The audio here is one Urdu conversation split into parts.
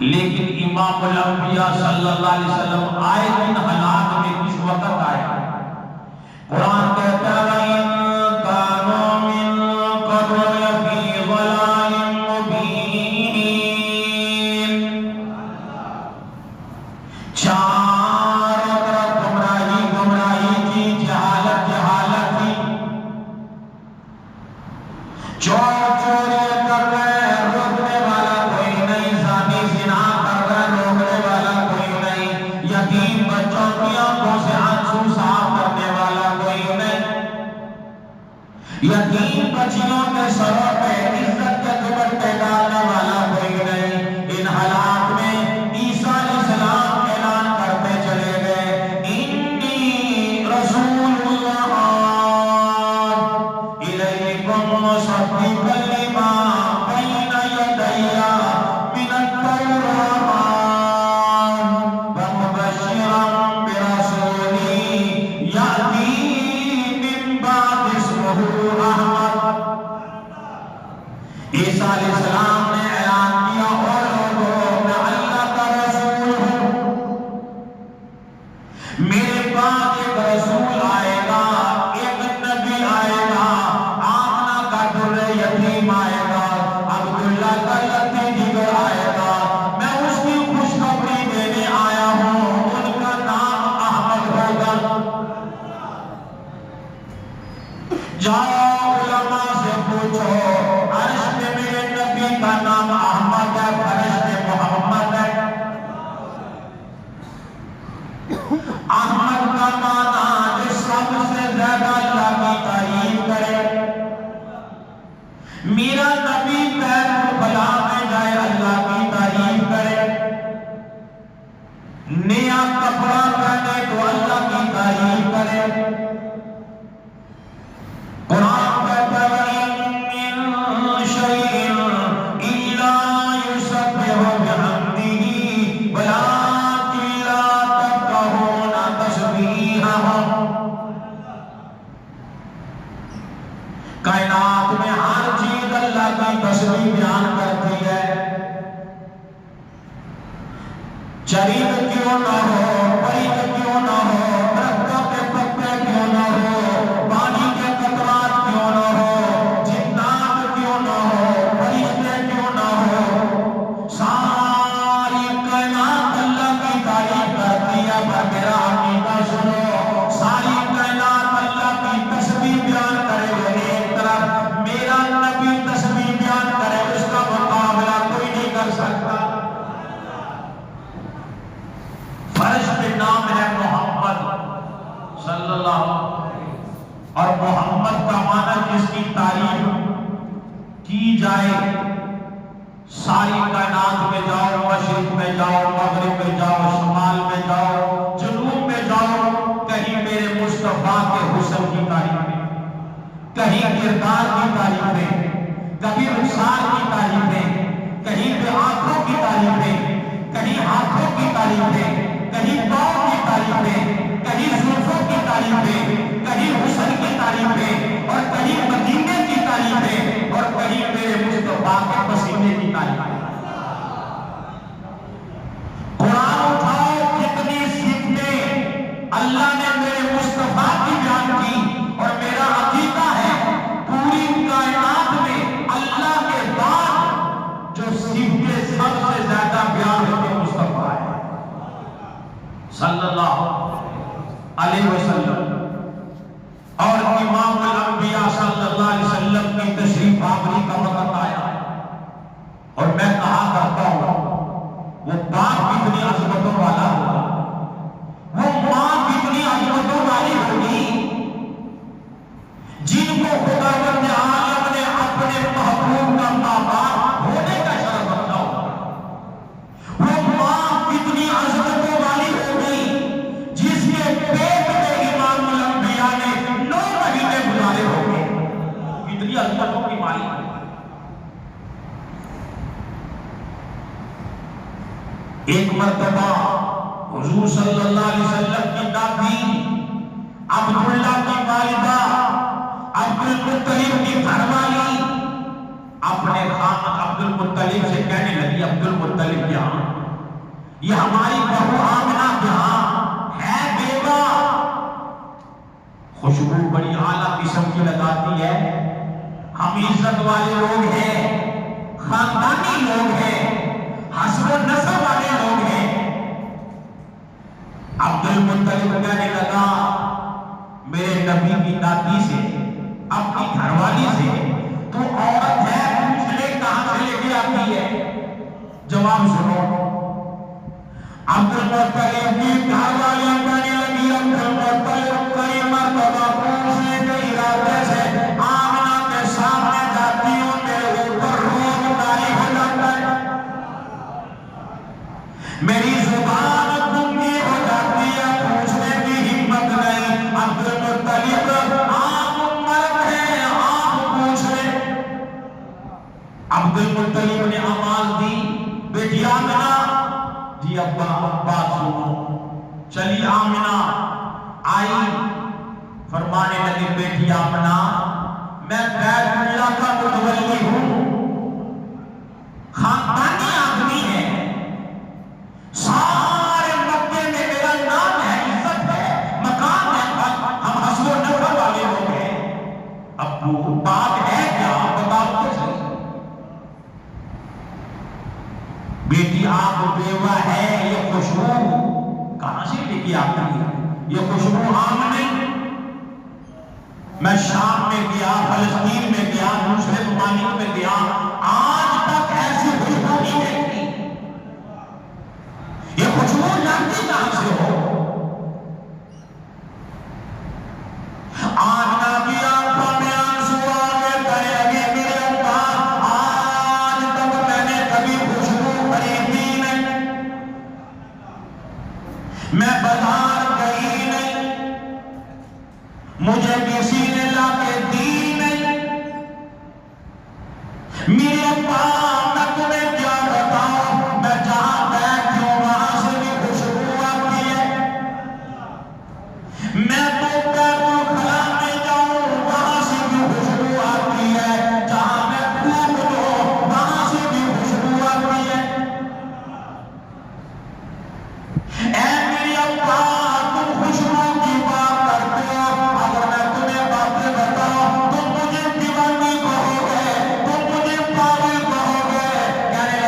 لیکن امام الانبیاء صلی اللہ علیہ وسلم آئے جن حالات میں کس وقت آئے قرآن کہتا ہے وَإِن كَانُوا مِن قَبْلُ لَفِي ضَلَالٍ مُبِينٍ چاروں طرف گمراہی گمراہی کی جہالت جہالت کی چور چوری کر رہے روکنے والا کوئی نہیں زانی زنا کر رہے روکنے والا کوئی نہیں یتیم بچوں کی آنکھوں سے آنسو صاف کرنے والا کوئی نہیں یتیم بچیوں کے سروں پہ عزت کے دوپٹے ڈالنے والا کوئی نہیں ان حالات میں عیسیٰ علیہ السلام اعلان کرتے چلے گئے انی رسول اللہ الیکم مصدقا لما بین یدی من التوراۃ ومبشرا برسول یأتی من بعد اسمہ احمد عیسیٰ علیہ السلام نے اعلان کیا اور لوگوں میں اللہ کا رسول ہوں میرے بعد ایک رسول آئے گا ایک نبی آئے گا آمنہ کا در یتیم آئے گا عبداللہ کا یتیم جگر آئے گا میں اس کی خوشخبری دینے آیا ہوں ان کا نام احمد ہوگا جاؤ علماء سے پوچھو عرش میں میرے نبی کا نام احمد ہے فرش میں محمد ہے احمد کا معنی جو سب سے زیادہ اللہ کی تعریف کرے میرا نبی پیر بلا میں جائے اللہ کی تعریف کرے نیا کپڑا پہنے تو اللہ کی تعریف کرے قرآن کہتا ہے وَإِن مِّن شَيْءٍ إِلَّا يُسَبِّحُ بِحَمْدِهِ وَلَٰكِن لَّا تَفْقَهُونَ تَسْبِيحَهُ کہیں کردار کی تعریفیں، کبھی رخسار کی تعریفیں، کہیں پہ آنکھوں کی تعریفیں، کہیں ہاتھوں کی تعریفیں، کہیں پاؤں کی تعریفیں، کہیں زلفوں کی تعریفیں، کہیں حسن کی تعریفیں، اور کہیں مدینے کی تعریفیں، اور کہیں میرے مصطفیٰ کے پسینے کی تعریفیں۔ قرآن اٹھاؤ، کتنی صفتیں اللہ نے میرے مصطفیٰ کی بیان کی، اور میرا عقیدہ ہے پوری کائنات میں اللہ کے بعد جو صفتیں سب سے زیادہ بیان ہوتے ہیں مصطفیٰ ہے صلی اللہ علیہ وسلم۔ اور امام الانبیاء صلی اللہ علیہ وسلم کی تشریف آوری کا وقت آیا، اور میں کہا کرتا ہوں وہ باپ کتنی عظمتوں والا ہوگا، وہ ماں کتنی عظمتوں والی ہوگی، جن کو خداوند عالم نے اپنے محبوب کا ماں باپ ہونے کا شرف بخشا ہوگا۔ وہ ماں کتنی عظمتوں والی ہوگی جس کے پیٹ میں امام الانبیاء نے 9 مہینے گزارے ہوں گے، کتنی عظمتوں کی مالک ہے۔ ایک مرتبہ حضور صلی اللہ علیہ وسلم کی دادی عبداللہ کی والدہ عبد المطلب کی گھر والی اپنے خامد عبد المطلب سے کہنے لگی، عبد المطلب یہاں یہ ہماری بہو آمنہ یہاں ہے بیوہ، خوشبو بڑی اعلیٰ قسم کی لگاتی ہے، ہم عزت والے لوگ ہیں، خاندانی لوگ ہیں، حسب و نسب والے لوگ ہیں۔ عبد المطلب کہنے لگا میرے نبی کی دادی سے، اپنی گھر والی سے تو عورت ہے، پوچھ لے کہاں سے لے کے آتی ہے۔ جواب سنو، عبد المطلب کی گھر والی کہنے لگی عبد المطلب کئی مرتبہ پوچھنے کے ارادے سے آمنہ کے سامنے جاتی ہوں، میرے اوپر روب طاری ہو جاتا ہے، میری زبان گنگی ہو جاتی ہے، پوچھنے کی ہمت نہیں۔ عبد المطلب آپ مرد ہیں، آپ پوچھ لیں۔ عبد المطلب نے آواز دی، بیٹی آمنہ، جی ابا بات سنو۔ چلی آمنہ آئی، فرمانے لگے بیٹی آمنہ میں بیت اللہ کا متولی ہوں، خاندانی آدمی ہے، سارے مکے میں میرا نام ہے، عزت ہے، مقام ہے، ہم حسب و نسب والے لوگ ہیں، ابو بات ہے کیا بتاؤ تو صحیح۔ بیٹی آپ بیوہ ہے، یہ خوشبو کہاں سے لے کے آتی ہے؟ یہ خوشبو عام نہیں، میں شام میں گیا، فلسطین میں گیا، دوسرے ممالک میں گیا، آج تک ایسی خوشبو نہیں دیکھی، یہ خوشبو لگتی کہاں سے ہو؟ آمنہ کی آنکھوں میں آنسو آگے کہنے لگے میرے ابا آج تک میں نے کبھی خوشبو خریدی نہیں، میں بازار گئی نہیں، مجھے کسی نے لا کے دی نہیں، میرے ابا میں تمہیں کیا بتاؤں، میں جہاں بیٹھی ہوں وہاں سے بھی خوشبو آتی ہے، میں تو بیت الخلا میں جاؤں وہاں سے بھی خوشبو آتی ہے، جہاں میں تھوک دوں وہاں سے بھی خوشبو آتی ہے۔ اے میرے ابا تم خوشبو کی بات کرتے ہو، اگر میں تمہیں باتیں بتاؤں تم مجھے دیوانی کہو گے، تم مجھے پاگل کہو گے۔ کہنے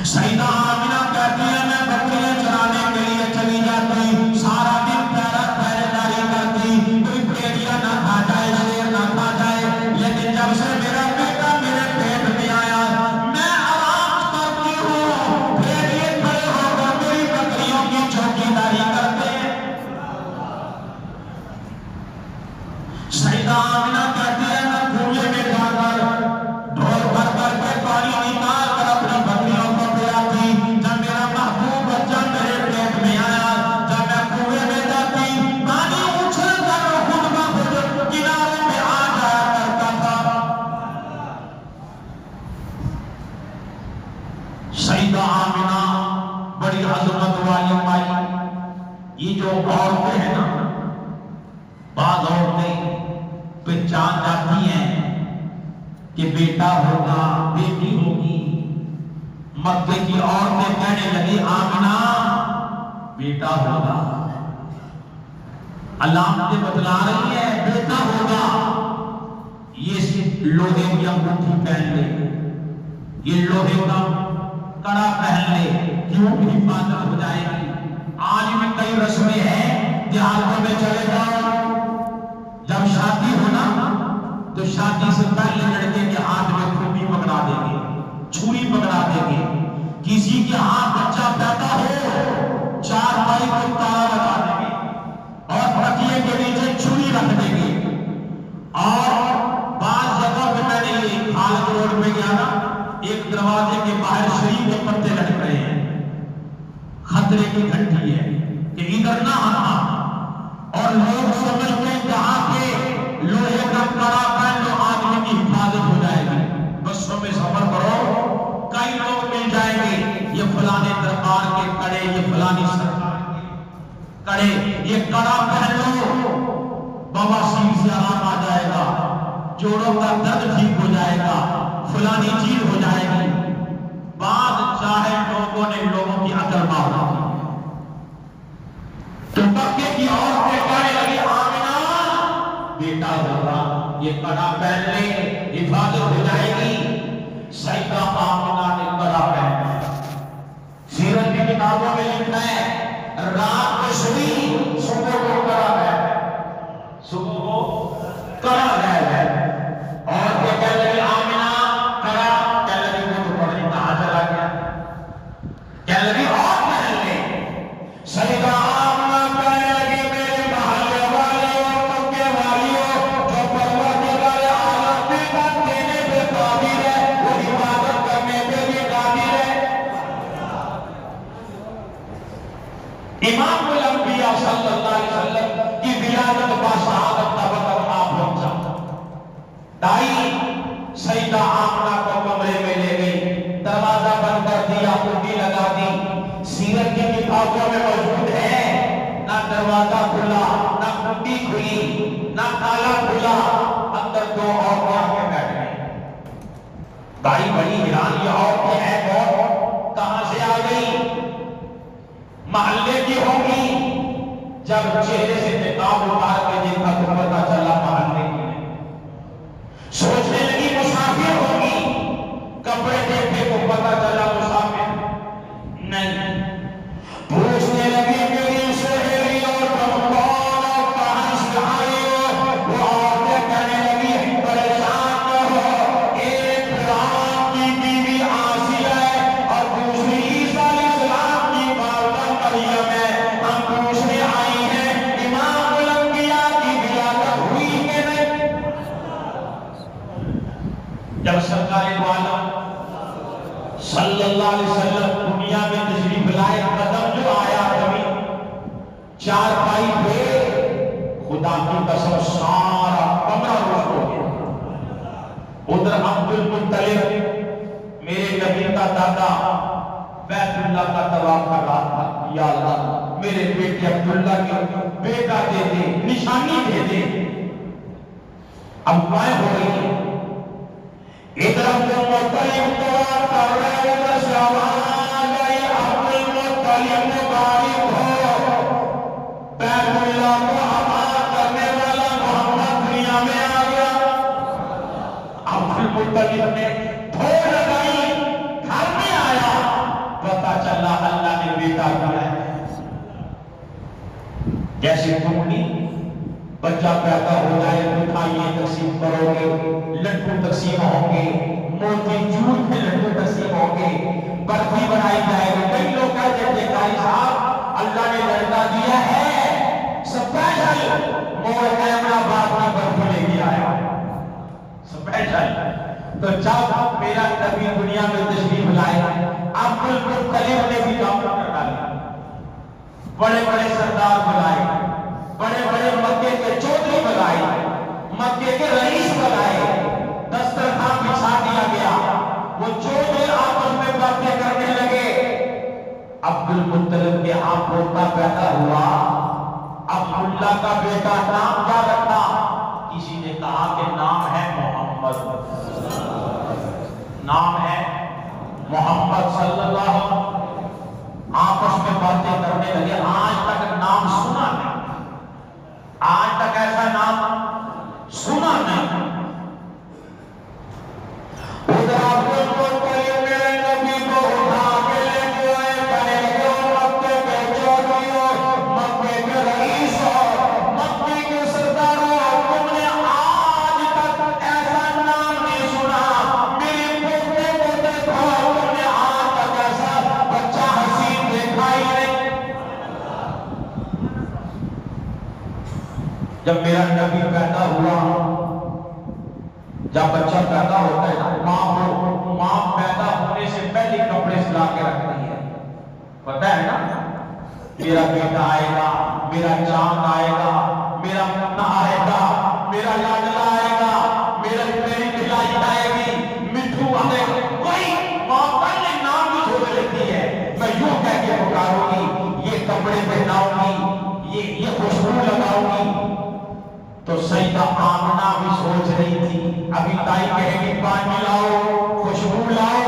سیدہ آمنہ کہتی ہے میں بکریاں چرانے کے لیے چلی جاتی، سارا دن پہرے داری کرتی، کوئی بھیڑیا نہ کھا جائے، شیر نہ کھا جائے، لیکن جب سے میرا بیٹا میرے پیٹ میں آیا میں آرام کرتی ہوں، بھیڑیے کھڑے ہو کر میری بکریوں کی چوکیداری کرتے ہیں۔ سیدہ آمنہ کہتی ہے میں کنویں میں جا کر ڈھول بھر کر کے پانی نکال کر اپنی بکریوں کو پلاتی، جب میرا محبوب بچہ میرے پیٹ میں آیا، جب میں کنویں میں جاتی پانی اچھل کر خود بخود کنارے میں آ جایا کرتا تھا۔ سیدہ آمنہ بڑی عظمت والی مائی، یہ جو عورتیں ہیں نا، بعض عورتیں پہچان جاتی ہیں کہ بیٹا ہوگا بیٹی ہوگی، مکے کی عورتیں کہنے لگی آمنہ بیٹا ہوگا، علامتیں بتلا رہی ہے بیٹا ہوگا، یہ لوہے کی انگوٹھی پہن لے، یہ لوہے کا کڑا پہن لے، کیوں بھی حفاظت ہو جائے گی۔ آج بھی کئی رسمیں ہیں دیہاتوں میں چلے جاؤ، جب شادی ہونا تو شادی سے پہلے لڑکے کے ہاتھ میں کھوپی پکڑا دیں گے، چھری پکڑا دیں گے، کسی کے ہاتھ بچہ پیدا ہو چار پائی کو تالا لگا دیں گے اور تکیے کے نیچے چھری رکھ دیں گے۔ اور بعض جگہ پہ میں نے یہ خالد روڈ پہ گیا نا، ایک دروازے کے باہر شریف کے پتے لٹک رہے ہیں، خطرے کی گھنٹی ہے کہ ادھر نہ آنا، اور لوگ سمجھتے ہیں جہاں پہ لوہے کا کڑا پہن لو آدمی کی حفاظت ہو جائے گی۔ بسوں میں سفر کرو کئی لوگ مل جائیں گے، یہ فلانے دربار کے کڑے، یہ فلانی سرکار کے کڑے، یہ کڑا پہن لو بواسیر سے آرام آ جائے گا، جوڑوں کا درد ٹھیک ہو جائے گا، فلانی چیز ہو جائے گی۔ بعد چاہے لوگوں نے لوگوں کی عقل مار دی، تو مکے کی عورتیں کہنے لگی آمنہ بیٹا ہوگا، یہ کڑا پہن لے حفاظت ہو جائے گی۔ سیدہ آمنہ نے کڑا پہنا، سیرت کی کتابوں میں لکھا ہے رات کو سوئی، صبح کو کڑا پہنا، صبح کو کڑا پہنا، اور یہ کہنے لگی آمنہ کڑا، کہنے لگی وہ تو پڑھ نہیں کہاں چلا گیا، کہنے لگی اور پہن لے۔ سیدہ امام الانبیاء صلی اللہ علیہ وسلم کی ولادت با شہادت کا وقت آپ پہنچا، دائی سیدہ آمنہ کو کمرے میں لے گئی، دروازہ بند کر دیا، کنڈی لگا دی۔ سیرت کی کتابوں میں موجود ہے نہ دروازہ کھلا، نہ کنڈی کھلی، نہ تالا کھلا، اندر دو عورتیں آ کے بیٹھ گئی۔ دائی بڑی حیران، یہ عورتیں ہیں کون، کہاں سے آ گئی، محلے کی ہوگی۔ جب چہرے سے نقاب اتار کے دیکھا تو پتہ چلا محلے کی نہیں، سوچنے لگی مسافر ہوگی، کپڑے دیکھے تو پتہ چلا مسافر نہیں، پوچھنے لگی میری سہیلی اور تم کون ہو، کہاں سے آئے ہو؟ وہ عورتیں کہنے لگی پریشان نہ ہو، ایک فرعون کی بیوی آسیہ ہے اور دوسری عیسیٰ علیہ السلام کی والدہ مریم ہے، ہم پوچھنے آئی ہیں امام الانبیاء کی ولادت ہوئی کہ نہیں۔ جب سرکار دو عالم صلی اللہ علیہ وسلم دنیا میں تشریف لائے، قدم جو آیا زمین چار پائی پہ، خدا کی قسم سارا کمرہ روش ہو گیا۔ ادھر عبد المطلب میرے نبی کا دادا بیت اللہ کا طواف کر رہا تھا، یا اللہ میرے بیٹے عبداللہ کے بیٹا دے دے، نشانی دے دے۔ اب دعائیں ہو رہی ہیں، ادھر عبد المطلب دعا کر رہے، ادھر سے آواز آئی عبد المطلب مبارک ہو، بیت اللہ کو آباد کرنے والا محمد دنیا میں آ گیا۔ عبد المطلب نے دھو لگائی، گھر میں آیا، جیسے کنڈی بچہ پیدا ہو جائے مٹھائیاں تقسیم کرو گے، لڈو تقسیم ہوں گے، موتی چور کے لڈو تقسیم ہوں گے، برفی بنائی جائے گی۔ کئی لوگ کہتے تھے قاری صاحب اللہ نے لڑکا دیا ہے سپیشل موڑ احمد آباد کی برفی لے کے آیا سپیشل۔ تو جب میرا نبی دنیا میں تشریف لائے عبد المطلب نے بھی دعوت کر ڈالی، بڑے بڑے سردار بلائے، بڑے بڑے مکے کے چودھری بلائے، مکے کے رئیس بلائے، دسترخوان بچھا دیا گیا، وہ چودھری آپس میں باتیں کرنے لگے۔ عبد المطلب کے ہاں پوتا پیدا ہوا، عبداللہ کا بیٹا نام کیا رکھا؟ کسی نے کہا کہ نام ہے محمد، نام ہے محمد صلی اللہ علیہ وسلم۔ آپس میں باتیں کرنے لگے، آج تک نام سنا نہیں، آج تک ایسا نام سنا نہیں۔ ادھر عبد المطلب میرے نبی کو اٹھا کے لے گئے، کہے گے مکے کے چودھریوں، مکے کے رئیسوں، مکے کے سرداروں، تم نے آج تک ایسا نام نہیں سنا۔ میرے پوتے کو دیکھو، تم نے آج تک ایسا بچہ حسین دیکھا ہی نہیں۔ جب میرا نبی پیدا ہوا، جب بچہ پیدا ہوتا ہے ماں پیدا ہونے سے پہلے کپڑے سلا کے رکھتی ہے، پتہ ہے نا، میرا بیٹا آئے گا، میرا چاند آئے گا، میرا منا آئے گا، میرا لاڈلا آئے گا، میری کھلائی آئے گی، مٹھو آئے گا۔ کوئی ماں پہلے نام بھی چھوڑ لیتی ہے، میں یوں کہہ کے پکاروں گی، یہ کپڑے پہناؤں گی، یہ خوشبو لگاؤں گی۔ تو سیدہ آمنہ بھی سوچ رہی تھی، ابھی دائی کہے گی پانی لاؤ، خوشبو لاؤ،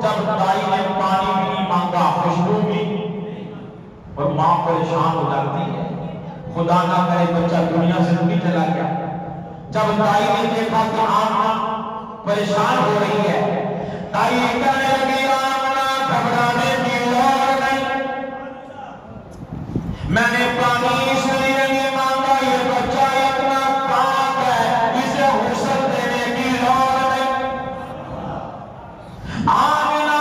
جب دائی نے پانی بھی نہیں مانگا، خوشبو بھی، اور ماں پریشان ہو جاتی ہے، خدا نہ کرے بچہ دنیا سے بھی چلا گیا۔ جب دائی نے دیکھا کہ آمنہ پریشان ہو رہی ہے، دائی کہنے لگی آمنہ گھبرانے کی لوڑ نہیں، میں نے پانی اس لیے نہیں مانگا، یہ بچہ اتنا پاک ہے، اسے غسل دینے کی لوڑ نہیں۔ آمنہ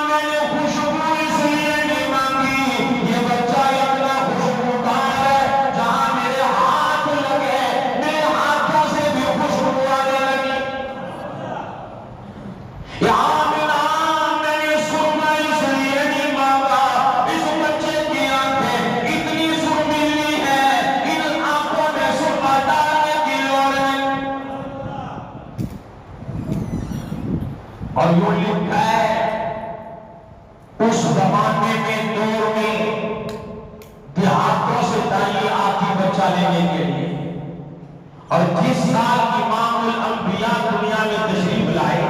میں نے خوشبو اس لیے نہیں مانگی، یہ بچہ اتنا خوشبودار ہے، جہاں میرے ہاتھ لگے میرے ہاتھوں سے بھی خوشبو آنے لگی۔ آمنہ میں نے سرما اس لیے نہیں مانگا، اس بچے کی آنکھیں اتنی سرملی ہے، ان آنکھوں میں سرما ڈالنے کی لوڑ نہیں۔ اور یوں لکھا ہے اس زمانے میں دور میں دیہاتوں سے دائی آتی بچہ لینے کے لیے، اور جس سال امام الانبیاء دنیا میں تشریف لائے،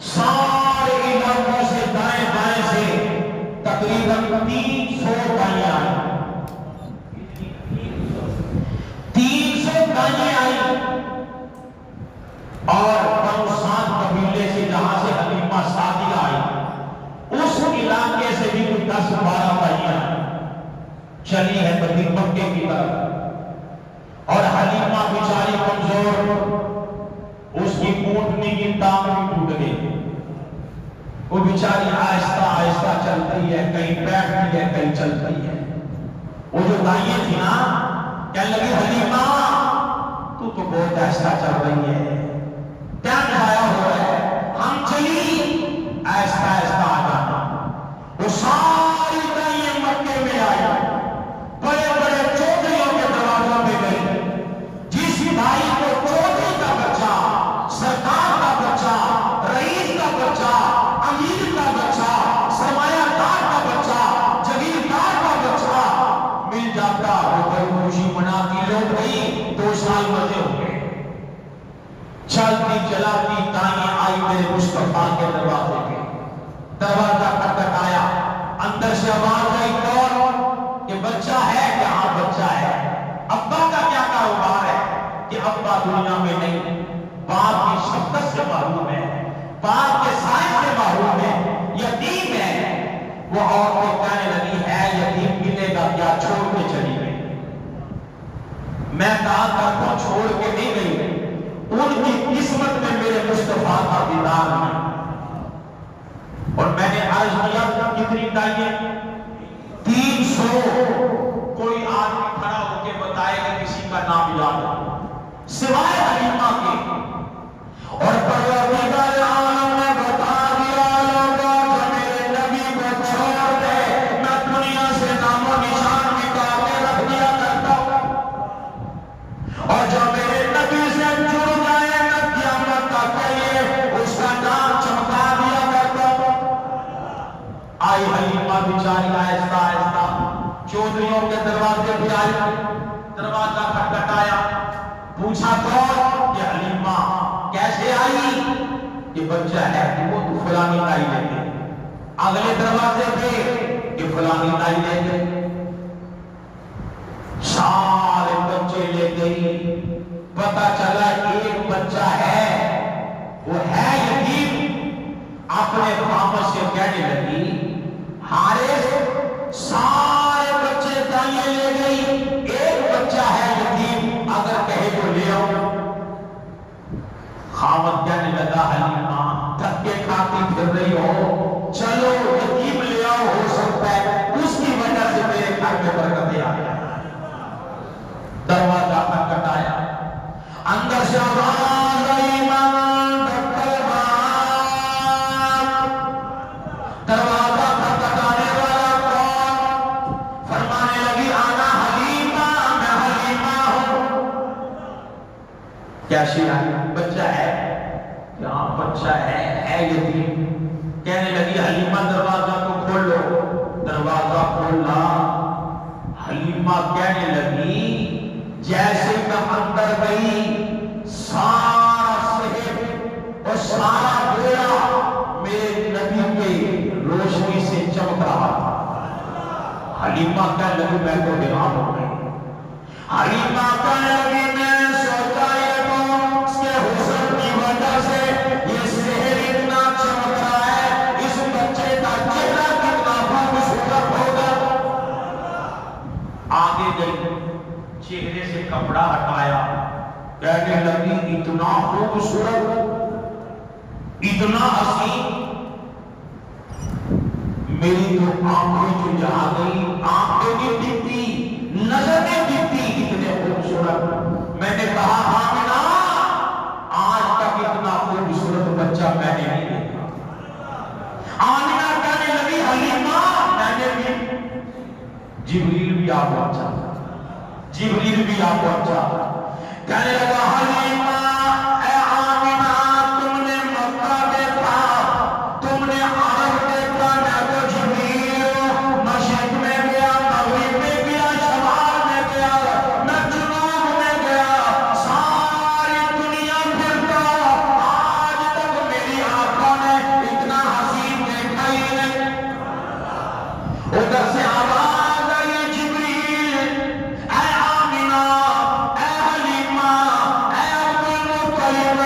سارے علاقوں سے دائیں بائیں سے تقریباً 300 دائیں آئیں، 300 دائیں آئیں، اور بنو سعد قبیلے سے جہاں سے حلیمہ سعدیہ آئی، اس علاقے سے بھی 10-12 دائیں چلی ہے مکے کی طرف، اور حلیمہ بیچاری کمزور، اس کی اونٹنی کی ٹانگ بھی ٹوٹ گئی، وہ بیچاری آہستہ آہستہ چلتی ہے، کہیں بیٹھتی ہے کہیں چلتی ہے۔ وہ جو دائیں تھی نا، کہنے لگی حلیمہ تو بہت آہستہ چل رہی ہے، کیا ضائع ہو رہا ہے، ہم چلی آہستہ آہستہ آ جانا۔ وہ ساری دائیں مکے میں آئی، بڑے بڑے چودھریوں کے دروازوں پہ گئی، جس دائی کو چودھری کا بچہ، سرکار کا بچہ، رئیس کا بچہ، امیر کا بچہ، سرمایہ دار کا بچہ، جگیردار کا بچہ مل جاتا، وہ بڑی خوشی مناتی، لوٹ گئی، 2 سال مزے ہو گئے، چلتی چلاتی دائیں آئی میرے مصطفیٰ کے دروازے پہ، دروازہ کھٹکھٹایا، اندر سے آواز آئی کون؟ کہ بچہ ہے کہ ہاں بچہ ہے۔ ابا کا کیا کاروبار ہے؟ کہ ابا دنیا میں نہیں، باپ کی شفقت سے محروم ہے، باپ کے سائے سے محروم ہے، یتیم ہے۔ وہ عورت کہنے لگی ہے یتیم ملے گا کیا، چھوڑ کے چلی گئی۔ میں کہا کرتا ہوں چھوڑ کے نہیں گئی، ان کی قسمت میں میرے مصطفیٰ کا دیدار نہیں۔ اور میں نے عرض کیا کتنی چاہیے؟ 300۔ کوئی آدمی کھڑا ہو کے بتائے گا کسی کا نام یاد ہو سوائے حلیمہ کے؟ اور پروردگار عالم نے بتا دیا لوگوں جو میرے نبی کو چھوڑ دے میں دنیا سے نام و نشان مٹا کے رکھ دیا کرتا ہوں، اور جو میرے نبی سے جڑ جائے میں قیامت تک کے لیے اس کا نام چمکا دیا کرتا ہوں۔ آئی حلیمہ بیچاری آہستہ آہستہ چودھریوں کے دروازے پہ آئی، دروازہ کھٹکھٹایا، پوچھا کون؟ یہ حلیمہ۔ کیسے آئی؟ یہ بچہ ہے کہ وہ تو فلانی لائی لے گئے۔ اگلے دروازے پہ یہ فلانی لائی لے گئے، سارے بچے لے گئی۔ پتا چلا ایک بچہ ہے، وہ ہے یتیم۔ اپنے خامد سے کہنے لگی حارث سارے بچے دائیں لے گئی، ایک بچہ ہے یتیم، اگر کہے تو لے آؤ۔ خامد کہنے لگا حلیمہ دھکے کھاتی پھر رہی ہو، چلو یتیم لے آؤ، ہو سکتا ہے اس کی وجہ سے میرے گھر میں برکتیں آ جائیں۔ دروازہ کھٹکھٹایا، اندر سے آواز آئی من دھکے مار۔ دروازہ کھٹکھٹانے والا کون؟ فرمانے لگی آنا حلیمہ، میں حلیمہ ہوں۔ کیسی آئی؟ بچہ ہے؟ کیا بچہ ہے یتیم؟ کہنے لگی حلیمہ دروازہ کو کھولو۔ دروازہ کھولا، حلیمہ کہنے لگی جیسے میں اندر گئی سارا صحت اور سارا بیڑا میرے نبی کے روشنی سے چمک رہا تھا۔ حلیمہ کہنے لگی میں تو حیران ہو گئی۔ حلیمہ کہنے لگی میں نے سوچا یہ تو اس کے حسن کی وجہ سے یہ صحت اتنا چمک رہا ہے، اس بچے کا چہرہ کتنا خوبصورت ہوگا۔ آگے گئی، چہرے سے کپڑا ہٹایا، کہنے لگی اتنا خوبصورت، اتنا حسین، میری تو آنکھیں جو جہاں گئی، آنکھیں نہیں دکھتی، نظر نہیں دکھتی، اتنے خوبصورت۔ میں نے کہا آمنہ آج تک اتنا خوبصورت بچہ میں نے نہیں دیکھا۔ آمنہ کہنے لگی حلیمہ میں نے بھی۔ جبریل بھی آپ پہنچا، جبریل بھی آپ پہنچا، کہنے لگا حلیمہ اے آمنہ تم نے مکہ دیکھا، تم نے عرب دیکھا، میں تو جبریل ہوں، مشرق میں گیا، مغرب میں گیا، شمال میں گیا، میں جنوب میں گیا، ساری دنیا پھرتا، آج تک میری آنکھوں نے اتنا حسین دیکھا ہی نہیں۔ ادھر سے آواز آئی جبریل اے آمنہ اے حلیمہ اے عبدالمطلب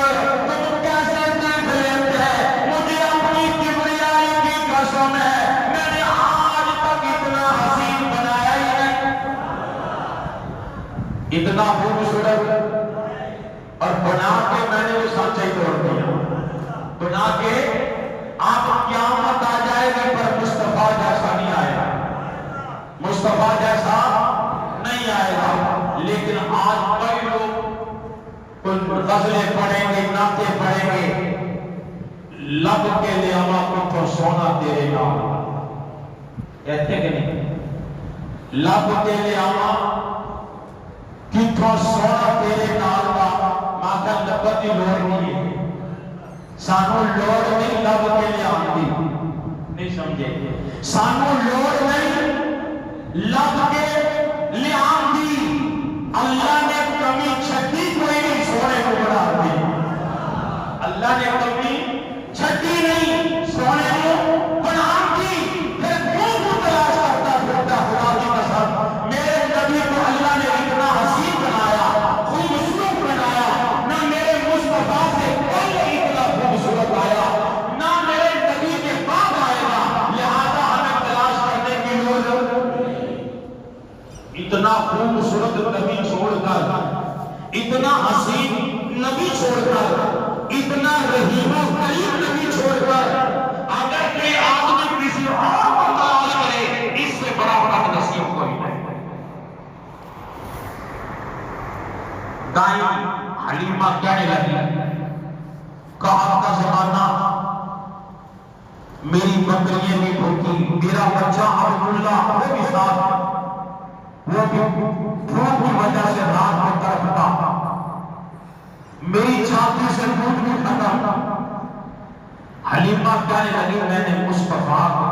تم کیسے دیکھ لیتے؟ مجھے اپنی کبریائی کی قسم ہے میں نے آج تک اتنا حسین بنایا ہی نہیں۔ اتنا خوبصورت اور بنا کے میں نے وہ سانچہ ہی توڑ دیا، بنا کے آپ قیامت آ جائے گی پر مصطفیٰ جیسا نہیں آئے گا، مصطفیٰ جیسا نہیں آئے گا۔ لیکن آج کئی لوگ غزلیں پڑھیں گے، نعتیں پڑھیں گے، لب کے لے آما کتھو سونا تیرے نام، کہتے کہ نہیں؟ لب کے لے آما کتھو سونا تیرے نام کا ماں لبت ہی لوڑ نہیں ہے، سانو لوڑ نہیں لب کے لے آمدی، نہیں سمجھے؟ سانو لوڑ نہیں لب کے لے آمدی، اللہ نے کمی چھٹی کوئی نہیں سونے کو بڑھا دی، اللہ نے کمی چھٹی نہیں سونے کو بڑھا دی۔ پھر کیوں کو تلاش کرتا پھرتا خدا کی قسم؟ میرے نبی کو اللہ نے اتنا حسین بنایا، خوبصورت بنایا، نہ میرے مصطفیٰ سے کوئی اتنا خوبصورت آیا، نہ میرے نبی کے بعد آئے گا، لہذا ہمیں تلاش کرنے کی ضرورت اتنا خوبصورت نبی چھوڑ کر اتنا حسین نبی چھوڑ کر، اتنا رحیم و کریم نبی چھوڑ کر اگر کوئی آدمی کسی اور کو تلاش کرے، اس سے بڑا بڑا نصیب کوئی نہیں۔ دائی حلیمہ کہنے لگی کہا کا زمانہ میری بکریاں بھی بھوکی، میرا بچہ عبداللہ وہ بھی ساتھ، وہ بھی بھوک کی وجہ سے رات میں تڑپتا، میری چھاتی سے دودھ بھی کھاتا۔ حلیمہ کہنے لگی میں نے مصطفیٰ کو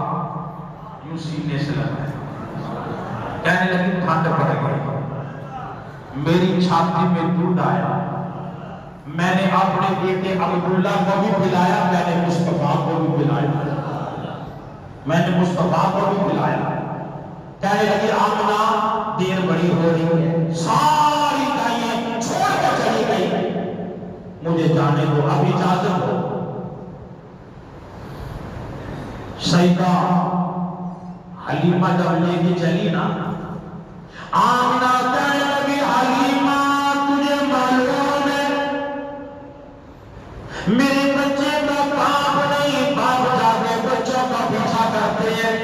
یوں سینے سے لگایا، کہنے لگی ٹھنڈ پڑ گئی، میری چھاتی میں دودھ آیا، میں نے اپنے بیٹے عبداللہ کو بھی پلایا، میں نے مصطفیٰ کو بھی پلایا، میں نے مصطفیٰ کو بھی پلایا۔ کہنے لگی آمنہ دیر بڑی ہو رہی ہے، ساری گائیں چھوڑ کر چلی گئی، مجھے جانے دو، اب اجازت ہو۔ سیدہ حلیمہ جب لے کے چلی نا، آمنہ کہنے لگی حلیمہ تجھے معلوم ہے میرے بچے کا باپ نہیں، باپ جاتے بچوں کا پیچھا کرتے ہیں،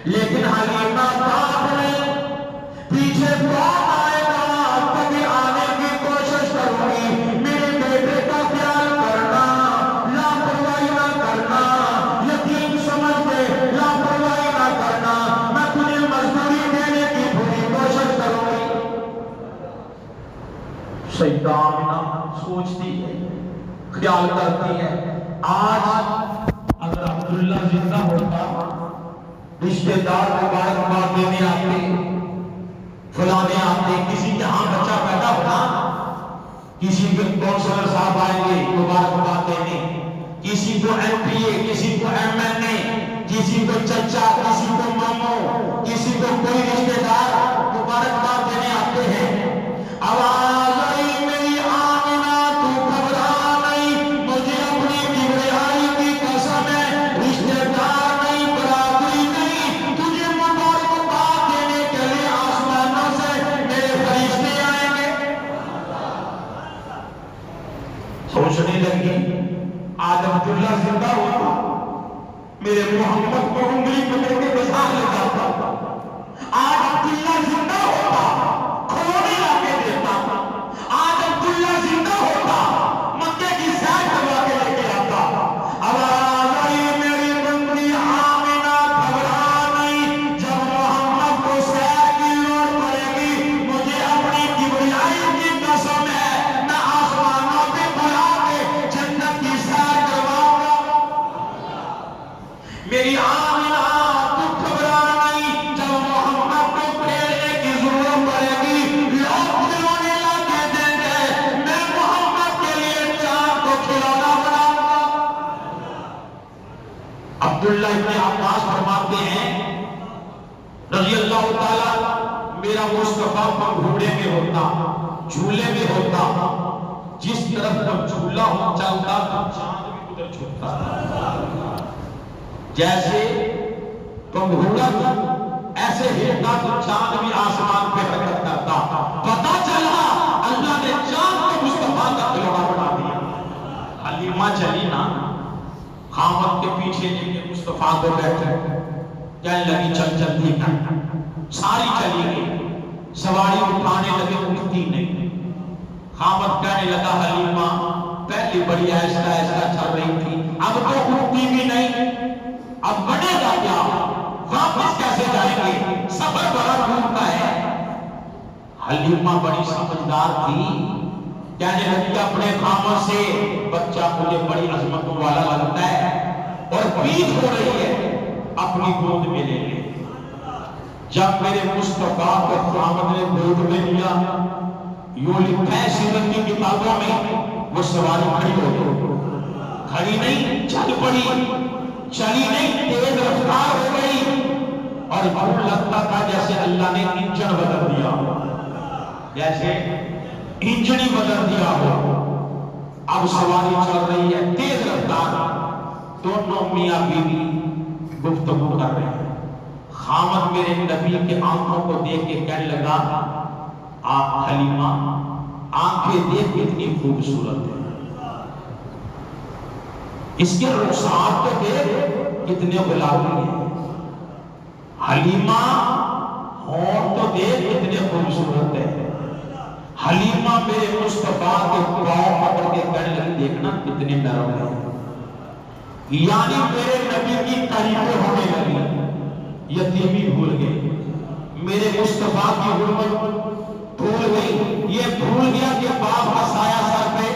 لیکن حلیمہ باپ نہیں، پیچھے کون آئے گا کبھی آنے کی کوشش کروں گی، میرے بیٹے کا خیال کرنا، لاپرواہی نہ کرنا، یتیم سمجھ کے لاپرواہی نہ کرنا، میں تجھے مزدوری دینے کی پوری کوشش کروں گی۔ سیدہ آمنہ سوچتی ہے، خیال کرتی ہے، آج اگر عبداللہ زندہ ہوتا، رشتہ دار مبارکباد دینے آتے، فلانے آتے، کسی کے ہاں بچہ پیدا ہونا، کسی کے کونسلر صاحب آئیں گے مبارکباد دینے، کسی کو ایم پی اے، کسی کو ایم این اے، کسی کو چچا، کسی کو ماموں، کسی کو کوئی رشتہ دار مبارکباد دینے آتے ہیں۔ آواز آئی میری آمنہ تو گھبرا نہیں، مجھے اپنی کبریائی کی قسم ہے، رشتہ دار نہیں، برادری نہیں، تجھے مبارکباد دینے کے لیے آسمانوں سے میرے فرشتے آئیں گے۔ سوچنے لگی آج عبداللہ زندہ ہوتا، میرے محمد کو انگلی پکڑ کے بسا لیتا، آج عبداللہ زندہ ہوتا، کھونے لا کے دیتا، آج عبداللہ زندہ ہوتا، مکے کی سیر کروا کے لے کے آتا۔ آواز آئی میری بندی آمنہ گھبرا نہیں، جب محمد کو سیر کی لوڑ پڑے گی، مجھے اپنی کبریائی کی قسم ہے، میں آسمانوں پہ بلا کے جنت کی سیر کرواؤں گا۔ میری آمنہ تو گھبرا نہیں، جب محمد کو پھیرنے کی ضرورت پڑے گی، لوگ کھلونے لا کے دیں گے، میں محمد کے لیے چاند کو کھلونا بناؤں گا۔ عبداللہ ابن عباس فرماتے ہیں رضی اللہ تعالیٰ، میرا مصطفیٰ گھوڑے میں ہوتا، جھولے میں ہوتا، جس طرف وہ جھولا ہو چلتا تو چاند بھی ادھر چھپتا تھا، جیسے تم گھوڑا ایسے ہلتا تو چاند بھی آسمان پہ حرکت کرتا، پتہ چلا اللہ نے چاند کو مصطفیٰ کا کھلونا بنا دیا۔ حلیمہ چلی نا، خامد کے پیچھے لے کے مصطفیٰ کو بیٹھے، کہنے لگی چل جلدی کر، ساری چلی گئی، سواری اٹھانے لگے، اٹھتی نہیں۔ خامد کہنے لگا حلیمہ پہلی بڑی آہستہ آہستہ چل رہی تھی، اب تو اٹھتی بھی نہیں، اب بڑھے گا کیا، واپس کیسے جائیں گے، سفر بڑا دور کا ہے۔ حلیمہ بڑی سمجھدار تھی، کہنے لگی اپنے خامد سے بچہ مجھے بڑی عظمت والا لگتا ہے اور پیٹ ہو رہی ہے، اپنی گود میں لے لے۔ جب میرے مصطفیٰ کو خامد نے گود میں لیا، یوں لکھا ہے سیرت کی کتابوں میں، وہ سواری کھڑی ہو گئی، کھڑی نہیں چل پڑی، چلی نہیں تیز رفتار ہو گئی، اور یوں لگتا تھا جیسے اللہ نے انجن بدل دیا، جیسے انجن ہی بدل دیا ہو۔ اب سواری چل رہی ہے تیز رفتار، دونوں میاں بیوی گفتگو کر رہے ہیں۔ خامد میرے نبی کے آنکھوں کو دیکھ کے کہنے لگا آپ حلیمہ آنکھیں دیکھ کتنی خوبصورت ہے، اس کے رخسار تو دیکھ کتنے گلابی ہیں، حلیمہ ہونٹ تو دیکھ کتنے خوبصورت ہے، حلیمہ میرے مصطفیٰ کے پاؤں پکڑ کے کہنے لگی دیکھنا کتنے نرم ہے، یعنی میرے نبی کی تعریفیں ہونے لگی، یتیمی بھول گئی، میرے مصطفیٰ کی حرمت بھول گئی، یہ بھول گیا کہ باپ کا سایہ سر پہ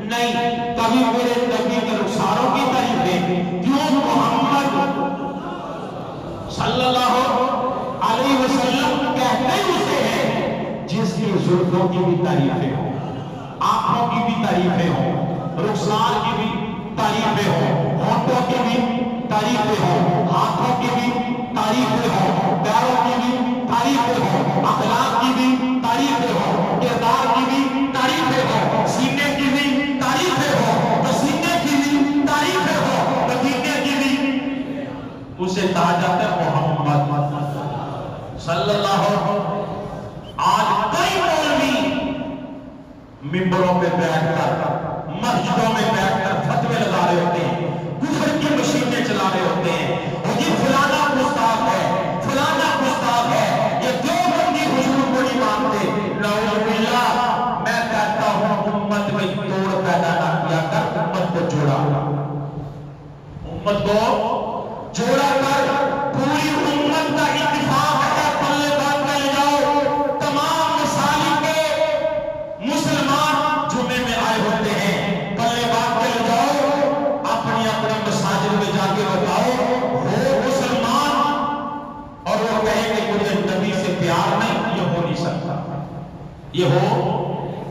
نہیں، کبھی میرے نبی کے رخساروں کی تعریفیں، کیوں محمد صلی اللہ علیہ وسلم کہتے ہی اسے ہیں جس کی زلفوں کی بھی تعریفیں ہوں، آنکھوں کی بھی تعریفیں ہوں، رخسار کی بھی تعریفیں ہوں، ہونٹوں کی بھی تعریفیں ہوں، ہاتھوں کی بھی تعریفیں ہوں، پیروں کی بھی تعریفیں ہوں، اخلاق کی بھی تعریفیں ہوں، کردار کی بھی تعریفیں ہوں، سینے کی بھی تعریفیں ہوں، پسینے کی بھی تعریفیں ہوں، مدینے کی بھی، اسے کہا جاتا ہے محمد صلی اللہ علیہ وسلم۔ آج کئی مولوی ممبروں پہ بیٹھ کر مسجدوں میں بیٹھ کر فتوے لگا رہے ہوتے ہیں، کفر کی مشینیں چلا رہے ہوتے ہیں، اور یہ فلانا گستاخ ہے، فلانا گستاخ ہے، یہ دیوبندی حضور کو نہیں مانتے، نعوذ باللہ۔ میں کہتا ہوں امت میں توڑ پیدا نہ کیا کر، امت کو جوڑا، امت کو جوڑا کر، پوری امت کا اتفاق ہے، پلے بات میں لے جاؤ، تمام مسالک کے مسلمان جمعے میں آئے ہوتے ہیں، پلے بات میں لے جاؤ، اپنی اپنی مساجد میں جا کے بتاؤ، وہ مسلمان اور وہ کہے کہ مجھے نبی سے پیار نہیں، یہ ہو نہیں سکتا، یہ ہو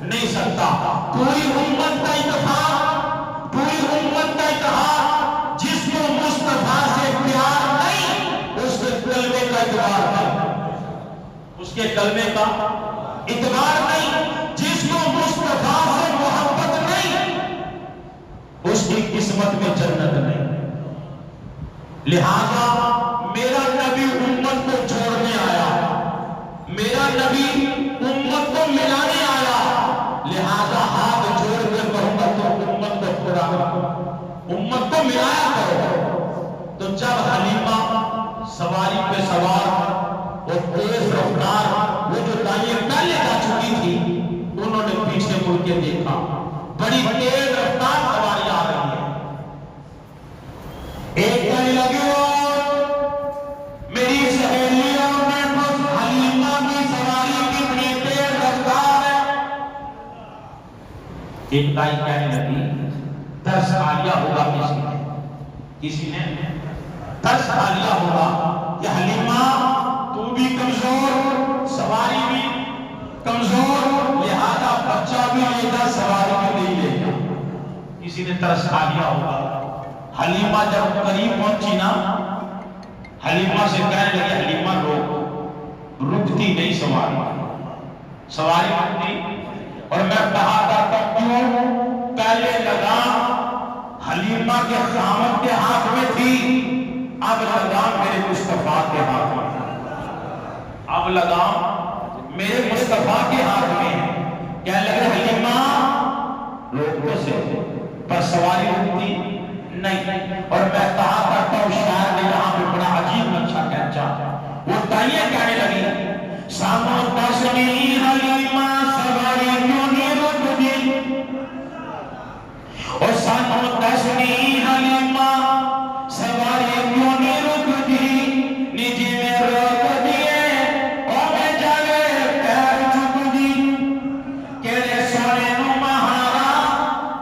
نہیں سکتا۔ پوری امت کا اتفاق، پوری امت کا اتحاد، جس کو مصطفیٰ سے پیار نہیں، اس کے کلمے کا اعتبار نہیں، اس کے کلمے کا اعتبار نہیں، جس کو مصطفیٰ سے محبت نہیں، اس کی قسمت میں جنت نہیں۔ لہذا میرا نبی امت کو جوڑنے آیا، میرا نبی امت کو ملانے آیا، لہذا ہاتھ جوڑ کر کہوں گا تو امت کو پورا امت کو ملایا کرو۔ تو جب حلیمہ سواری پہ سوار اور تیز رفتار، وہ جو دائیں پہلے جا چکی تھی، انہوں نے پیچھے مڑ کے دیکھا، بڑی تیز رفتار سواری آ رہی ہے، ایک کہنے لگے میری سہیلیوں میں کچھ حلیمہ کی سواری کتنی تیز رفتار ہے، ایک دائی کہنے لگی ترس کھا لیا ہوگا کسی نے ترس کھا لیا ہوگا کہ حلیمہ تو بھی کمزور، سواری بھی کمزور، لہذا بچہ بھی لے جا سواری بھی نہیں لے جا، کسی نے ترس کھا لیا ہوگا۔ حلیمہ جب قریب پہنچی نا، حلیمہ سے کہنے لگی حلیمہ رکتی نہیں سواری رکتی، اور میں کہا کرتا کیوں، پہلے لگام حلیمہ کے خامد کے ہاتھ میں تھی، اب لگام میرے مصطفیٰ کے ہاتھ میں، اب لگام میرے مصطفیٰ کے ہاتھ میں ہے۔ کہنے لگے حلیمہ روکتے سے پر سواری رکتی نہیں، اور میں کہا کرتا ہوں شاعر نے یہاں پہ بڑا عجیب نقشہ کھینچا، وہ دائیں کہنے لگی سامو تشنی حلیمہ سواری کیوں نہیں رکتی، اور سامو تشنی حلیمہ سواری کیوں نہیں رکتی، نیچے میں روک دیے اور میں جاگے پیر چک دی، کہنے سونے نو مہارا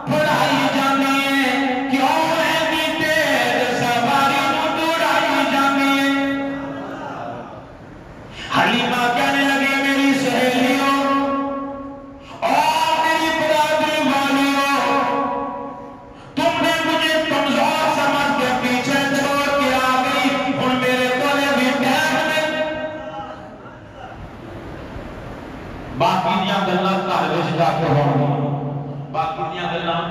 پڑھائی جاندی ہے، کیوں رہنی تیز سواری نو دوڑائی جاندی ہے۔ حلیمہ کہنے لگے میری سہیلیوں اور میری برادری والیوں، تم نے مجھے کمزور سمجھ کے پیچھے چھوڑ کے آ گئی، اور میرے کولے بھی ٹائم نہیں۔ باقی دیاں گلاں گھر وچ جا کے ہون گیاں، باقی دیاں گلاں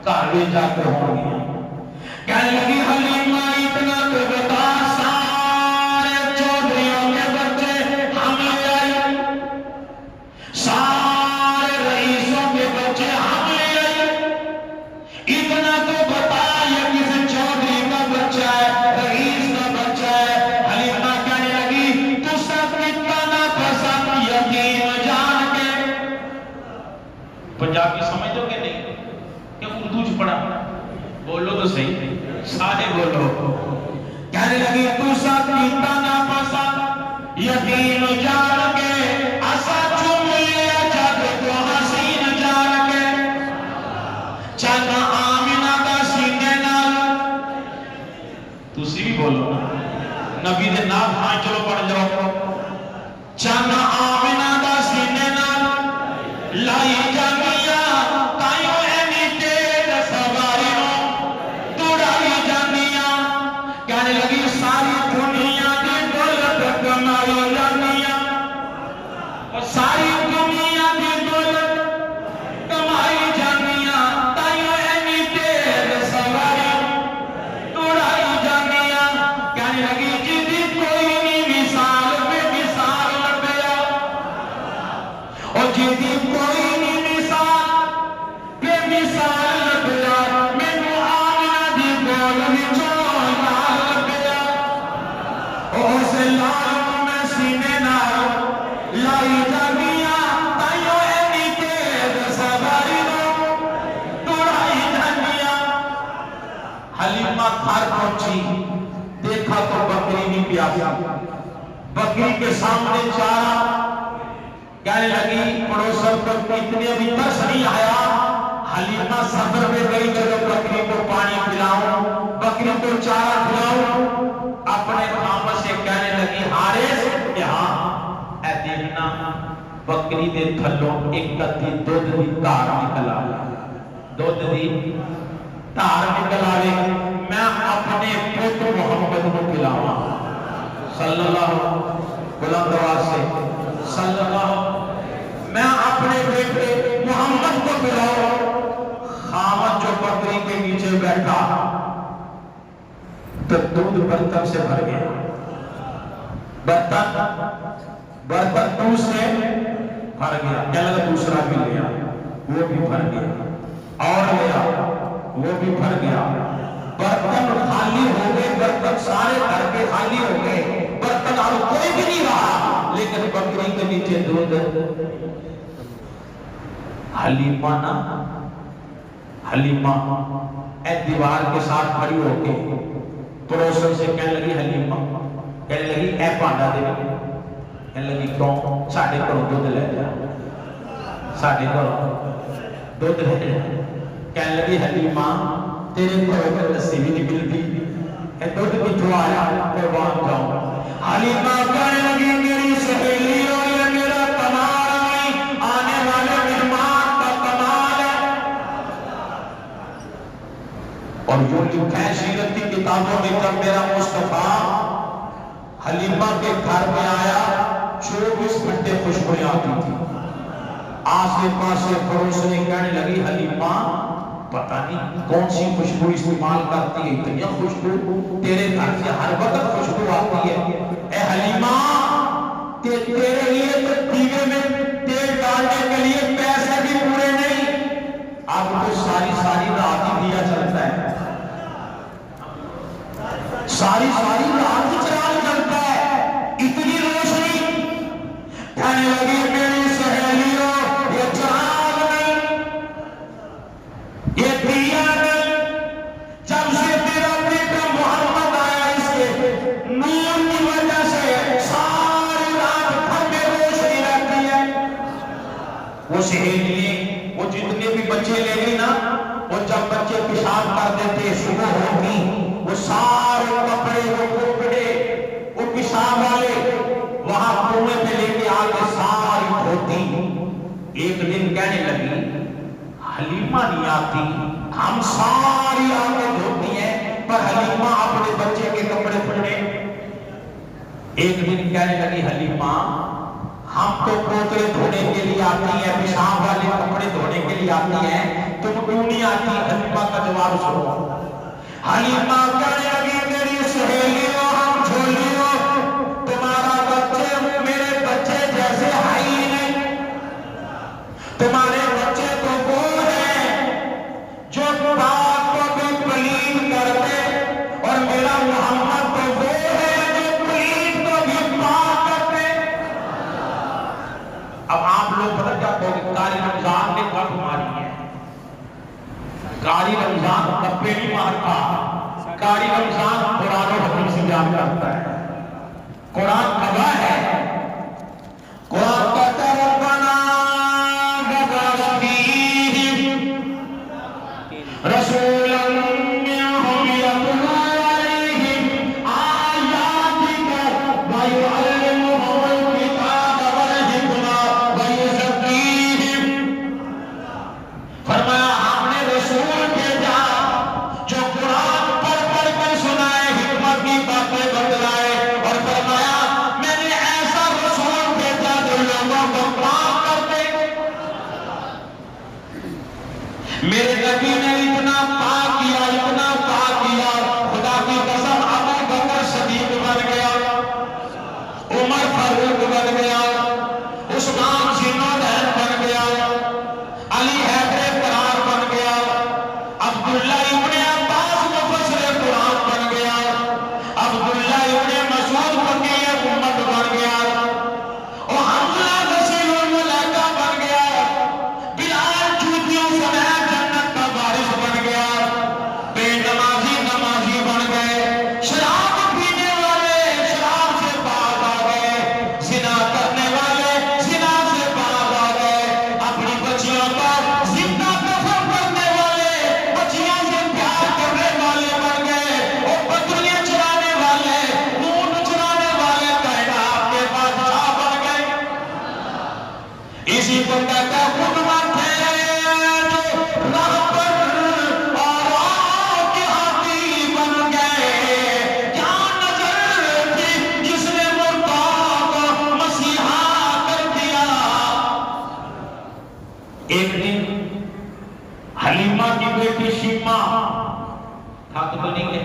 گھر وچ جا کے ہون گیاں۔ کہنے لگی حلیمہ اتنا تو بتا سارے چودھریوں کے بدلے ہم لے آئی، سارے لگی تُسا کیتا نہ پسند یتیم جان کے اسا چوم لیا جگ تو حسین جان کے چند آمنہ دا سینے نال تُسی بھی بولو نبی دے نام ہاں چلو پڑھ جاؤ چند آمنہ دا سینے نال لائی جانیا تائیوں اینی تیر سواری نو توڑائی جانیا کہنے لگی ساری دنیا دی دولت کمائی جانیا ساری دنیا دی دولت کمائی جانیا تائیوں اینی تیر سواری توڑائی جانیا کہنے لگی جدی کوئی نہیں مثال میں مثال لگیا اور جدی کوئی نہیں مثال بے مثال لگیا مینوں آمنہ دی گول وچوں لال لگیا اور اسے لال کو میں سینے نال لائی جانیا تائیوں اینی تیر سواری نو توڑائی جانیا حلیمہ گھر پہنچی دیکھا تو بکری نہیں پیاسا بکری کے سامنے چارہ کہنے لگی پڑوسن کو اتنے ابھی ترس نہیں آیا حلیمہ صبر پہ گئی چلو بکری کو پانی پلاؤں بکری کو چارہ کھلاؤں اپنے خامد سے کہنے لگی حارث یہاں اے دیکھنا بکری دے تھلوں ایک کتی دودھ دی تار نکل آیا دودھ دی تار نکل آئے میں اپنے پوت محمد کو پلاؤں صلی اللہ بلند آواز سے صلی اللہ میں اپنے بیٹے محمد کو پلاؤں خامد جو بکری کے نیچے بیٹھا تو دودھ برتن سے بھر گیا برتن دودھ سے بھر گیا کیا لگا دوسرا بھی لیا وہ بھی بھر گیا اور لیا وہ بھی بھر گیا برتن خالی ہو گئے برتن سارے گھر کے خالی ہو گئے برتن اور کوئی بھی نہیں رہا لیکن بکری کے نیچے دودھ حلیمہ نا حلیمہ اے دیوار کے ساتھ کھڑی ہو کے پڑوسن سے کہنے لگی حلیمہ کہنے لگی اے پانڈا دے کہنے لگی کیوں ساڑھے کرو دودھ لے جا ساڑھے کرو دودھ لے جا کہنے لگی حلیمہ تیرے گھروں میں لسی بھی نکل گئی اے دودھ بھی جو آیا قربان جاؤں حلیمہ کہنے لگی میری سہیلی ہو یہ میرا کمال نہیں آنے والے مہمان کا کمال ہے اور جو لکھا ہے سیرت کی کتابوں میں جب میرا مصطفیٰ حلیمہ کے گھر میں آیا 24 گھنٹے خوشبوئیں آتی تھی آسے پاسے پڑوسنے کہنے لگی حلیمہ پتہ نہیں کون سی خوشبو استعمال کرتی ہے اتنی خوشبو تیرے گھر سے ہر وقت خوشبو آتی ہے اے حلیمہ تیرے لیے تو دیوے میں تیل ڈالنے کے لیے پیسے بھی پورے نہیں اب تو ساری رات ہی دیا چلتا ہے ساری رات ہی چراغ چلتا ہے اتنی روشنی کہنے لگی میری سہیلیوں یہ چراغ نہیں یہ دیا نہیں جب سے تیرا بیٹا محمد آیا اس کے نور کی وجہ سے ساری رات گھر میں روشنی رہتی ہے وہ سہیلی وہ جتنے بھی بچے لے گئی نا وہ جب بچے پیشاب کر دیتے صبح ہوگی وہ سارے کپڑے وہ کپڑے وہ پیشاب والے وہاں کنویں پہ لے کے آگے ساری دھوتی ایک دن کہنے لگی حلیمہ نہیں آتی ہم ساری آگے دھوتی ہیں پر حلیمہ اپنے بچے کے کپڑے پھڑے ایک دن کہنے لگی حلیمہ ہم تو پوترے دھونے کے لیے آتی ہیں پیشاب والے کپڑے دھونے کے لیے آتی ہیں تم کیوں نہیں آتی حلیمہ کا جواب سنو حلیمہ کہنے لگی میری سہیلیوں ہم جھولیوں تمہارا بچے میرے بچے جیسے ہائی نہیں تمہارے بچے تو وہ ہیں جو پاک کو بھی پلید کرتے اور میرا محمد تو وہ ہے جو پلید کو بھی پاک کرتے اب آپ لوگ پتہ کیا کہو کاری رمضان نے کب ماری ہے کاری رمضان کبے نہیں مارتا کاری رمضان قرآن و حدیث سے بیان کرتا میرے نبی نے اتنا پاک کیا خدا کی قسم ابو بکر صدیق بن گیا، عمر فاروق بن گیا، عثمان ذوالنورین بن گیا، علی حیدر قرار بن گیا، عبداللہ ابن عباس مفسر قرآن بن گیا، عبداللہ ابن مسعود فقیہ امت بن گیا، اور حمزہ غسیل الملائکہ بن گیا، بلال جوتیوں سمیت جنت کا وارث بن گیا، بے نمازی بن گئے، شراب پینے والے شراب سے باز آ گئے، زنا کرنے والے زنا سے باز آ گئے، اپنی بچیوں پر زندہ دفن کرنے والے بچیاں سے پیار کرنے والے بن گئے، اور بکریاں چرانے والے اونٹ چرانے والے کائنات کے بادشاہ بن گئے۔ اسی کو کہتا ہے خدمت ہے جو راہ پر اور آہ کے ہاتھی بن گئے، کیا نظر تھی جس نے مردہ کو مسیحا کر دیا۔ ایک دن حلیمہ کی بیٹی شیمہ تھا تو نہیں ہے،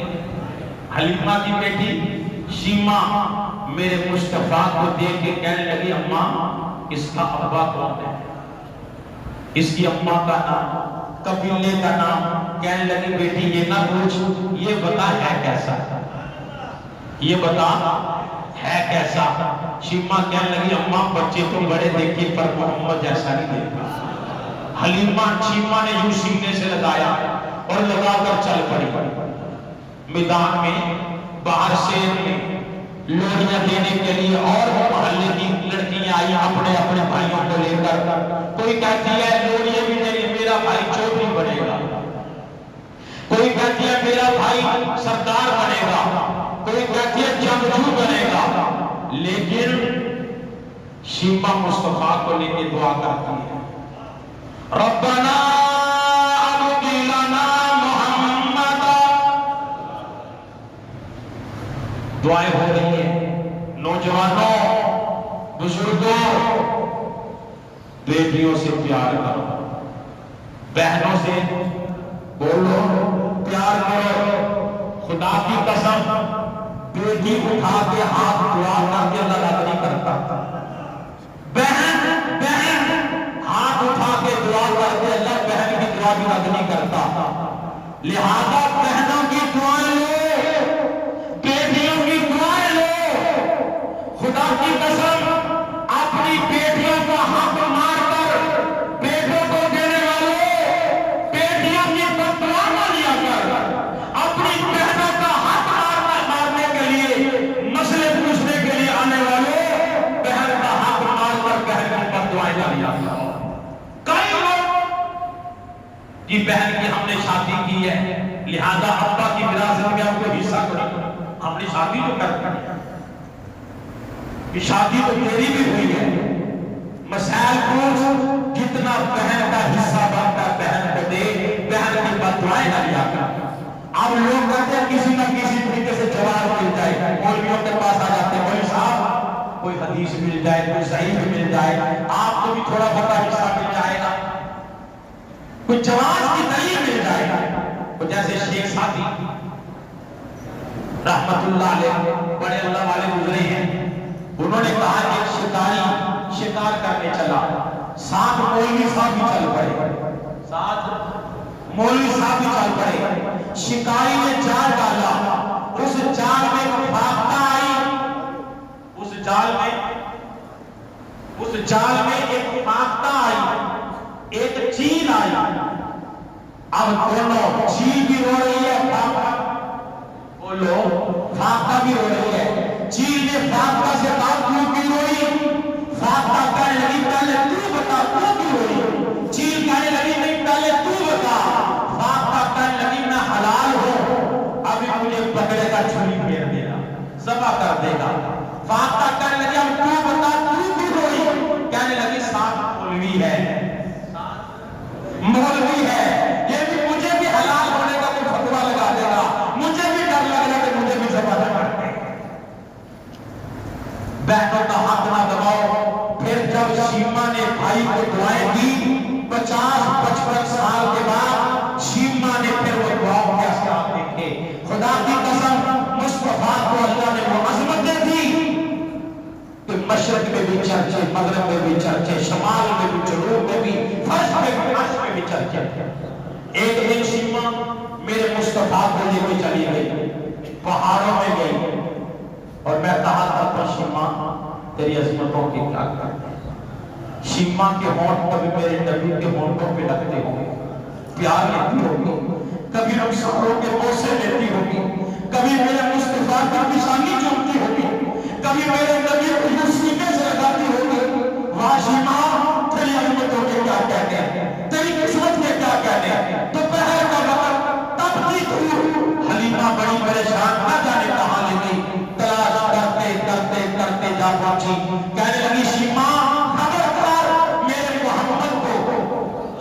حلیمہ کی بیٹی شیمہ میرے مصطفیٰ کو دیکھ کے کہنے لگی اماں اس کا ابا کون ہے، اس کی اماں کا نام قبیلے کا نام، کہنے لگی بیٹی یہ نہ پوچھ، یہ بتا ہے کیسا، یہ بتا ہے کیسا۔ شیمہ کہنے لگی اماں بچے تو بڑے دیکھے پر محمد جیسا نہیں دیکھا۔ حلیمہ شیمہ نے یوں سینے سے لگایا اور لگا کر چل پڑی۔ میدان میں باہر سے لوڑیاں دینے کے لیے اور محلے کی لڑکیاں آئی اپنے اپنے بھائیوں کو لے کر، کوئی کہتی ہے لوڑیاں بھی نہیں میرا بھائی چودھری بنے گا، کوئی کہتی ہے میرا بھائی سردار بنے گا، کوئی کہتی ہے جنگجو بنے گا، لیکن شیمہ مصطفیٰ کو لے کے دعا کرتی ہے ربنا ابقِ لنا محمدا۔ دعائیں ہو رہی ہیں، نوجوانوں بزرگوں بیٹیوں سے پیار کرو، بہنوں سے بولو پیار کرو، خدا کی قسم بیٹی اٹھا کے ہاتھ دعا کر کے اللہ رد نہیں کرتا، بہن ہاتھ اٹھا کے دعا کر کے اللہ بہن کی دعا بھی رد نہیں کرتا۔ لہذا بہنوں کی دعائیں لو، بیٹیوں کی دعائیں لو، خدا کی قسم اپنی بیٹیوں کو حق مار کر بیٹوں کو دینے والوں، بیٹیوں کی بددعا نہ لیا کر، اپنی بہنوں کا حق مارنے کے لیے مسئلے پوچھنے کے لیے آنے والوں، بہن کا حق مار کر بہن کی بددعائیں نہ لیا کر۔ کئی لوگ کہ بہن کی ہم نے شادی کی ہے لہذا ابا کی وراثت میں ہم کو حصہ کریں، ہم نے شادی تو کر دی، شادی تو تیری بھی ہوئی ہے، مسائل پوچھ جتنا بہن کا حصہ بنتا ہے بہن کو دے، بہن کی بددعائیں نہ لیا کر۔ اب لوگ کہتے ہیں کسی نہ کسی طریقے سے جواب مل جائے، مولویوں کے پاس آ جاتے ہیں مولوی صاحب کوئی حدیث مل جائے، کوئی ضعیف مل جائے، آپ کو بھی تھوڑا بڑا حصہ مل جائے گا، کوئی جواز کی دلیل مل جائے گا۔ جیسے شیخ سادی رحمت اللہ علیہ بڑے اللہ والے گزرے ہیں، انہوں نے کہا کہ ایک شکاری شکار کرنے چلا، ساتھ مولوی صاحب بھی چل پڑے، ساتھ مولوی صاحب بھی چل پڑے، شکاری نے جال ڈالا، اس جال میں بھاگتا آئی، اس جال میں ایک بھاگتا آئی، ایک چیل آئی، اب دونوں چیل بھی رو رہی ہے بولو فاقہ بھی رو رہی ہے، چیل نے فاقہ سے کہا کیوں کی روئی، فاقہ کہنے لگی پہلے تو بتا تو کی روئی، چیل کہنے لگی نہیں پہلے تو بتا، فاقہ کہنے لگی میں حلال ہوں ابھی مجھے پکڑے گا چھری پھیر دے گا ذبح کر دے گا، فاقہ کہنے لگی اب تو بتا تو کی روئی، کہنے لگی ساتھ مولوی ہے، مولوی ہے، یہ بھی مجھے بھی حلال ہونے کا کوئی فتویٰ لگا دے گا، مجھے بھی ڈر لگ رہا کہ مجھے بھی ذبح نہ کر دے۔ بہنوں کا حق نہ دباؤ۔ پھر جب شیمہ نے بھائی کو دعائیں دی 50-55 سال کے بعد مشرق میں بھی چرچے، مغرب میں بھی چرچے، شمال میں بھی، جنوب میں بھی، فرش میں بھی، عرش میں بھی چرچے۔ ایک دن شیما میرے مصطفیٰ کو لے کے چلی گئی، پہاڑوں میں گئی، اور میں کہا تھا شیما تیری عظمتوں کی کیا کرتے ہیں۔ شیما کے ہونٹ کبھی میرے نبی کے ہونٹوں پہ لگتے ہوں گے، پیار لیتی ہوگی، کبھی رخساروں کے بوسے لیتی ہوگی، کبھی میرے مصطفیٰ کی پیشانی چومتی ہوگی، کبھی میرے نبی کو یوں سینے سے لگاتی ہوگی۔ واہ شیما تیری عظمتوں کے کیا کہتے ہیں، تیری قسمت کے کیا کہتے ہیں۔ دوپہر کا وقت تب کی دھوپ، حلیمہ بڑی پریشان نہ جانے کہاں لے گئی، تلاش کرتے کرتے کرتے جا پہنچی، کہنے لگی شیما خبردار میرے محمد کو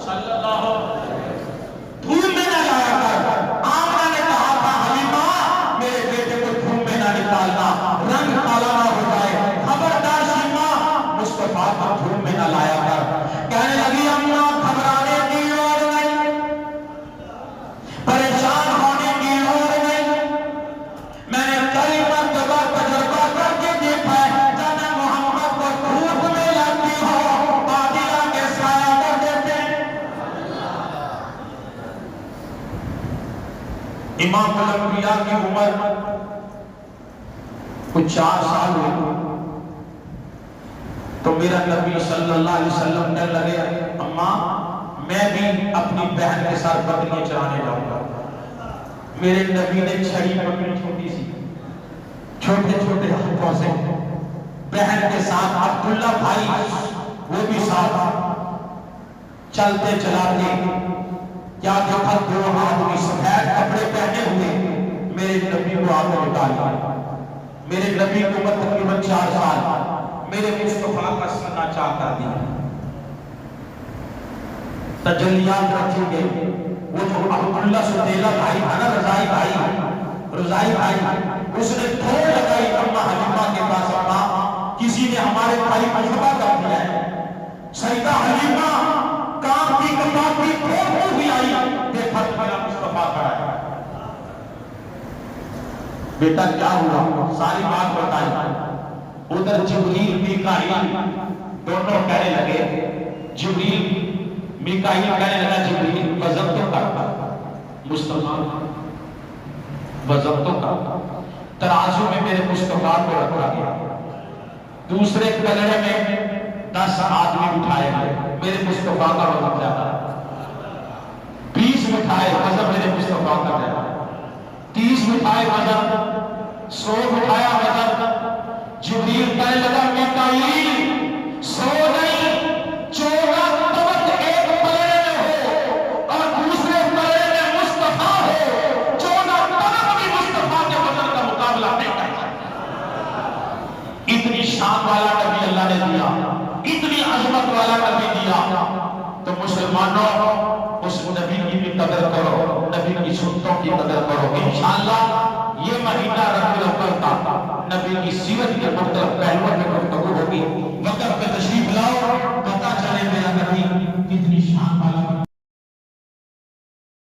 صلی اللہ دھوم میں نہ لایا کر۔ آمنہ نے کہا تھا حلیمہ میرے بیٹے کو دھوم میں نہ نکالنا، رنگ کالا نہ ہو جائے، خبردار شیما مصطفیٰ کو دھوم میں نہ لایا کر۔ کہنے لگی اماں گھبرانے کی اور نہیں، پریشان ہونے کی اور نہیں، میں نے کئی مرتبہ تجربہ کر کے دیکھا ہے، جب میں محمد کو دھوپ میں لاتی ہوں بادلہ کے سایہ کر دیتے ہیں۔ امام الانبیاء کی عمر کچھ 4 سال ہوئی تو میرا نبی صلی اللہ علیہ وسلم کہنے لگے اماں میں بھی اپنی بہن کے ساتھ بکریاں چرانے جاؤں گا۔ میرے نبی نے چھڑی پکڑی، چھوٹی سی، چھوٹے چھوٹے ہاتھوں سے، بہن کے ساتھ عبداللہ بھائی وہ بھی ساتھ، چلتے چلاتے کیا دیکھا 2 آدمی سفید کپڑے پہنے ہوئے میرے نبی کو آگے نکالا۔ میرے نبی کو تقریباً 4 سال، میرے مصطفیٰ کا سینہ چاک کر دیا، تجلیات رکھی گئی۔ وہ جو عبداللہ ستیلہ بھائی تھا نا، رضائی بھائی، اس نے تھوڑ لگائی اماں حلیمہ کے پاس، اماں کسی نے ہمارے بھائی کو ذبح کر دیا ہے۔ سیدہ حلیمہ کام کی کپاٹ کی تھوڑ بھی آئی، دیکھا میرا مصطفیٰ کھڑا ہے۔ بیٹا کیا ہوا، ساری بات بتائی۔ ادھر جبریل میکائیل دونوں کہنے لگے، جبریل میکائیل کہنے لگا جبریل وزن تو کرتا، مصطفیٰ وزن تو کرتا۔ ترازو میں میرے مصطفیٰ کو رکھا گیا، دوسرے کلڑے میں 10 آدمی اٹھائے گئے، میرے مصطفیٰ کا وزن زیادہ، 20 اٹھائے وزن میرے مصطفیٰ کا زیادہ، 30 اٹھائے وزن، 100 اٹھایا وزن۔ جبریل کہنے لگا میکائیل 100 نہیں، 14 طبق ایک پلڑے میں ہو اور دوسرے پلڑے میں مصطفیٰ ہو، 14 طبق بھی مصطفیٰ کے وزن کا مقابلہ نہیں کر سکتے۔ اتنی شان والا نبی اللہ نے دیا، اتنی عظمت والا نبی دیا، تو مسلمانوں اس نبی کی بھی قدر کرو، نبی کی سنتوں کی قدر کرو۔ انشاءاللہ یہ مہینہ ربیع الاول کا نبی کی سیرت کے مختلف پہلوؤں میں گفتگو ہوگی۔